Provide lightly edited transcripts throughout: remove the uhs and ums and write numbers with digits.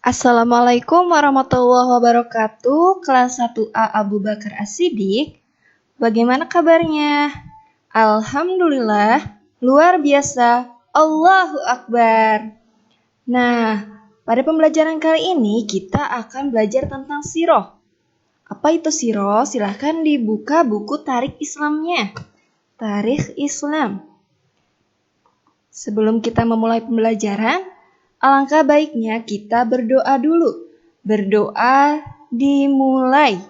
Assalamualaikum warahmatullahi wabarakatuh. Kelas 1A Abu Bakar As-Siddiq. Bagaimana kabarnya? Alhamdulillah, luar biasa. Allahu Akbar. Nah, pada pembelajaran kali ini kita akan belajar tentang sirah. Apa itu sirah? Silahkan dibuka buku Tarikh Islamnya. Tarikh Islam. Sebelum kita memulai pembelajaran, alangkah baiknya kita berdoa dulu. Berdoa dimulai.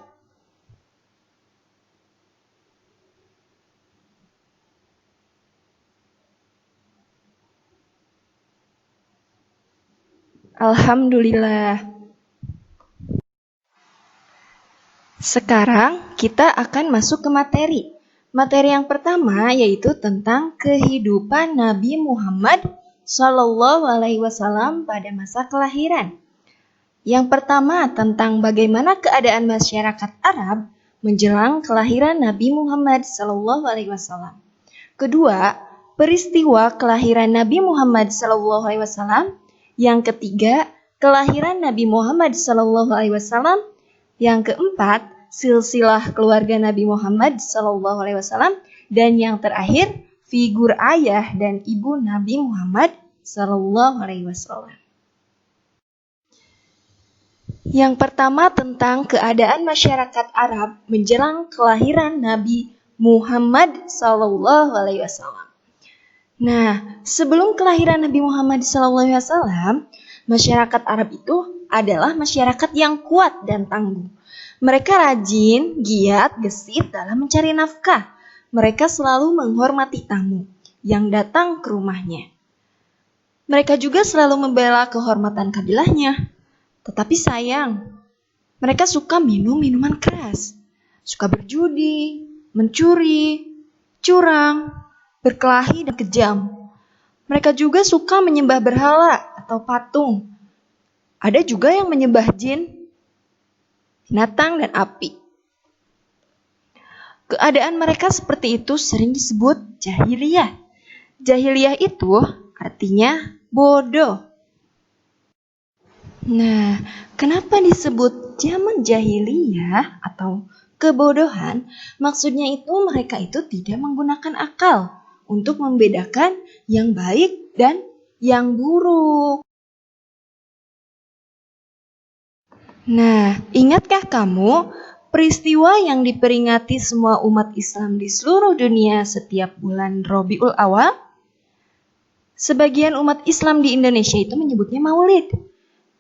Alhamdulillah. Sekarang kita akan masuk ke materi. Materi yang pertama yaitu tentang kehidupan Nabi Muhammad Shallallahu Alaihi Wasallam pada masa kelahiran. Yang pertama tentang bagaimana keadaan masyarakat Arab menjelang kelahiran Nabi Muhammad Shallallahu Alaihi Wasallam. Kedua, peristiwa kelahiran Nabi Muhammad Shallallahu Alaihi Wasallam. Yang ketiga, kelahiran Nabi Muhammad Shallallahu Alaihi Wasallam. Yang keempat, silsilah keluarga Nabi Muhammad Shallallahu Alaihi Wasallam. Dan yang terakhir, figur ayah dan ibu Nabi Muhammad Sallallahu Alaihi Wasallam. Yang pertama tentang keadaan masyarakat Arab menjelang kelahiran Nabi Muhammad Sallallahu Alaihi Wasallam. Nah, sebelum kelahiran Nabi Muhammad Sallallahu Alaihi Wasallam, masyarakat Arab itu adalah masyarakat yang kuat dan tangguh. Mereka rajin, giat, gesit dalam mencari nafkah. Mereka selalu menghormati tamu yang datang ke rumahnya. Mereka juga selalu membela kehormatan kabilahnya. Tetapi sayang, mereka suka minum minuman keras, suka berjudi, mencuri, curang, berkelahi dan kejam. Mereka juga suka menyembah berhala atau patung. Ada juga yang menyembah jin, binatang, dan api. Keadaan mereka seperti itu sering disebut jahiliyah. Jahiliyah itu artinya bodoh. Nah, kenapa disebut zaman jahiliyah atau kebodohan? Maksudnya itu mereka itu tidak menggunakan akal untuk membedakan yang baik dan yang buruk. Nah, ingatkah kamu peristiwa yang diperingati semua umat Islam di seluruh dunia setiap bulan Rabiul Awal? Sebagian umat Islam di Indonesia itu menyebutnya Maulid.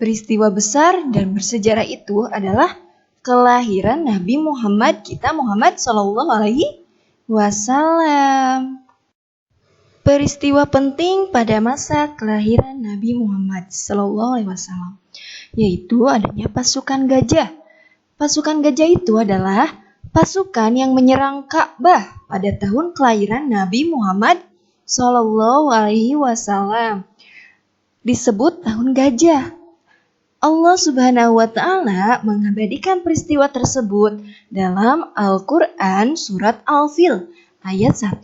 Peristiwa besar dan bersejarah itu adalah kelahiran Nabi Muhammad kita Muhammad Sallallahu Alaihi Wasallam. Peristiwa penting pada masa kelahiran Nabi Muhammad Sallallahu Alaihi Wasallam yaitu adanya pasukan gajah. Pasukan gajah itu adalah pasukan yang menyerang Ka'bah pada tahun kelahiran Nabi Muhammad Sallallahu Alaihi Wasallam. Disebut tahun gajah. Allah Subhanahu wa Ta'ala mengabadikan peristiwa tersebut dalam Al-Quran Surat Al-Fil ayat 1-5.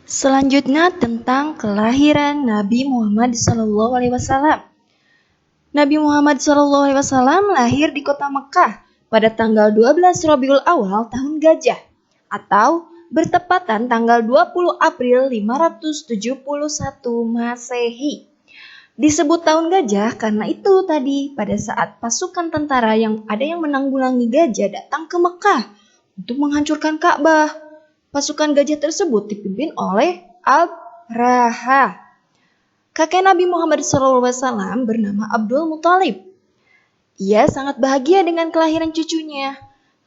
Selanjutnya tentang kelahiran Nabi Muhammad Sallallahu Alaihi Wasallam. Nabi Muhammad Sallallahu Alaihi Wasallam lahir di kota Mekah pada tanggal 12 Rabiul Awal tahun gajah atau bertepatan tanggal 20 April 571 Masehi. Disebut tahun gajah karena itu tadi pada saat pasukan tentara yang menanggulangi gajah datang ke Mekah untuk menghancurkan Ka'bah. Pasukan gajah tersebut dipimpin oleh Abraha. Kakek Nabi Muhammad SAW bernama Abdul Muthalib. Ia sangat bahagia dengan kelahiran cucunya.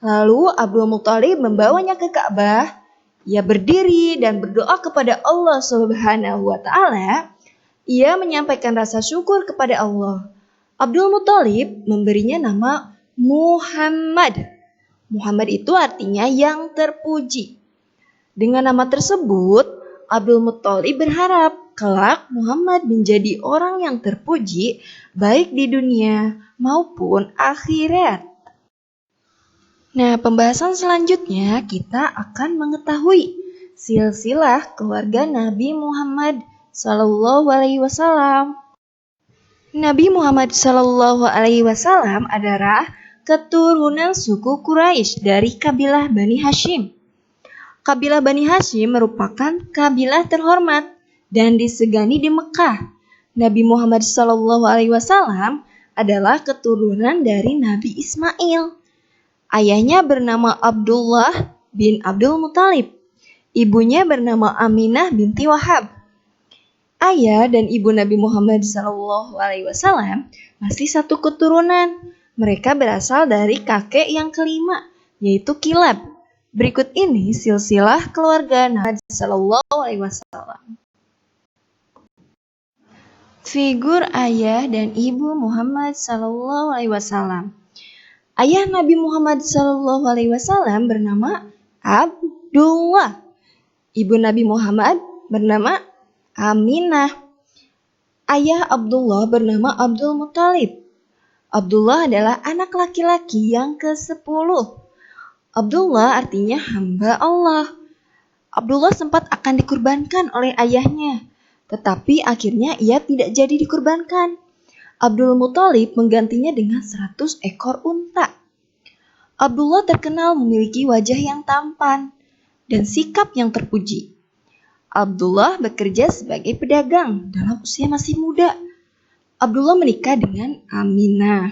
Lalu Abdul Muthalib membawanya ke Ka'bah. Ia berdiri dan berdoa kepada Allah Subhanahu wa Ta'ala. Ia menyampaikan rasa syukur kepada Allah. Abdul Muthalib memberinya nama Muhammad. Muhammad itu artinya yang terpuji. Dengan nama tersebut, Abdul Muthalib berharap kelak Muhammad menjadi orang yang terpuji baik di dunia maupun akhirat. Nah, pembahasan selanjutnya kita akan mengetahui silsilah keluarga Nabi Muhammad Sallallahu Alaihi Wasallam. Nabi Muhammad SAW adalah keturunan suku Quraisy dari kabilah Bani Hashim. Kabilah Bani Hashim merupakan kabilah terhormat dan disegani di Mekah. Nabi Muhammad SAW adalah keturunan dari Nabi Ismail. Ayahnya bernama Abdullah bin Abdul Muthalib. Ibunya bernama Aminah binti Wahab. Ayah dan ibu Nabi Muhammad SAW masih satu keturunan. Mereka berasal dari kakek yang kelima, yaitu Kilab. Berikut ini silsilah keluarga Nabi SAW. Figur ayah dan ibu Muhammad SAW. Ayah Nabi Muhammad SAW bernama Abdullah. Ibu Nabi Muhammad bernama Aminah. Ayah Abdullah bernama Abdul Muthalib. Abdullah adalah anak laki-laki yang ke-10. Abdullah artinya hamba Allah. Abdullah sempat akan dikurbankan oleh ayahnya, tetapi akhirnya ia tidak jadi dikurbankan. Abdul Muthalib menggantinya dengan 100 ekor unta. Abdullah terkenal memiliki wajah yang tampan dan sikap yang terpuji. Abdullah bekerja sebagai pedagang dalam usia masih muda. Abdullah menikah dengan Aminah.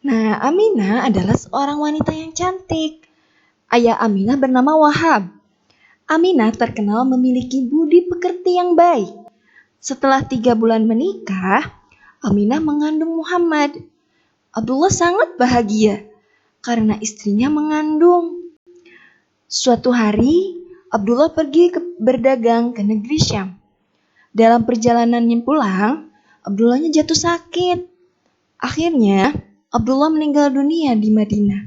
Nah, Aminah adalah seorang wanita yang cantik. Ayah Aminah bernama Wahab. Aminah terkenal memiliki budi pekerti yang baik. Setelah 3 bulan menikah, Aminah mengandung Muhammad. Abdullah sangat bahagia karena istrinya mengandung. Suatu hari, Abdullah pergi berdagang ke negeri Syam. Dalam perjalanannya pulang, Abdullahnya jatuh sakit. Akhirnya, Abdullah meninggal dunia di Madinah.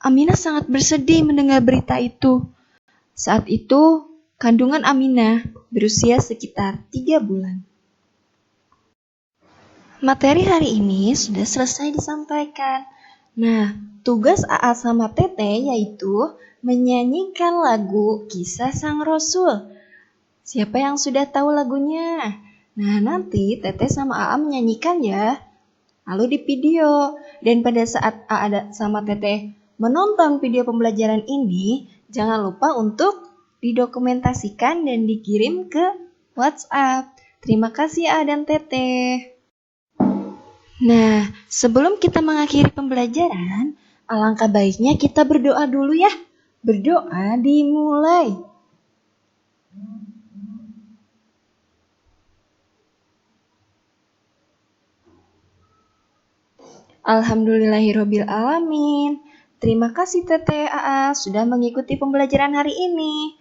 Aminah sangat bersedih mendengar berita itu. Saat itu, kandungan Aminah berusia sekitar 3 bulan. Materi hari ini sudah selesai disampaikan. Nah, tugas AA sama Teteh yaitu menyanyikan lagu Kisah Sang Rasul. Siapa yang sudah tahu lagunya? Nah, nanti Teteh sama AA menyanyikan ya. Lalu di video. Dan pada saat AA sama Teteh menonton video pembelajaran ini, jangan lupa untuk didokumentasikan dan dikirim ke WhatsApp. Terima kasih AA dan Teteh. Nah, sebelum kita mengakhiri pembelajaran, alangkah baiknya kita berdoa dulu ya. Berdoa dimulai. Alhamdulillahirabbil alamin. Terima kasih Teteh AA sudah mengikuti pembelajaran hari ini.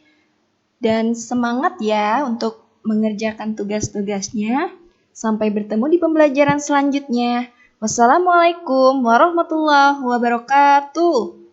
Dan semangat ya untuk mengerjakan tugas-tugasnya. Sampai bertemu di pembelajaran selanjutnya. Wassalamualaikum warahmatullahi wabarakatuh.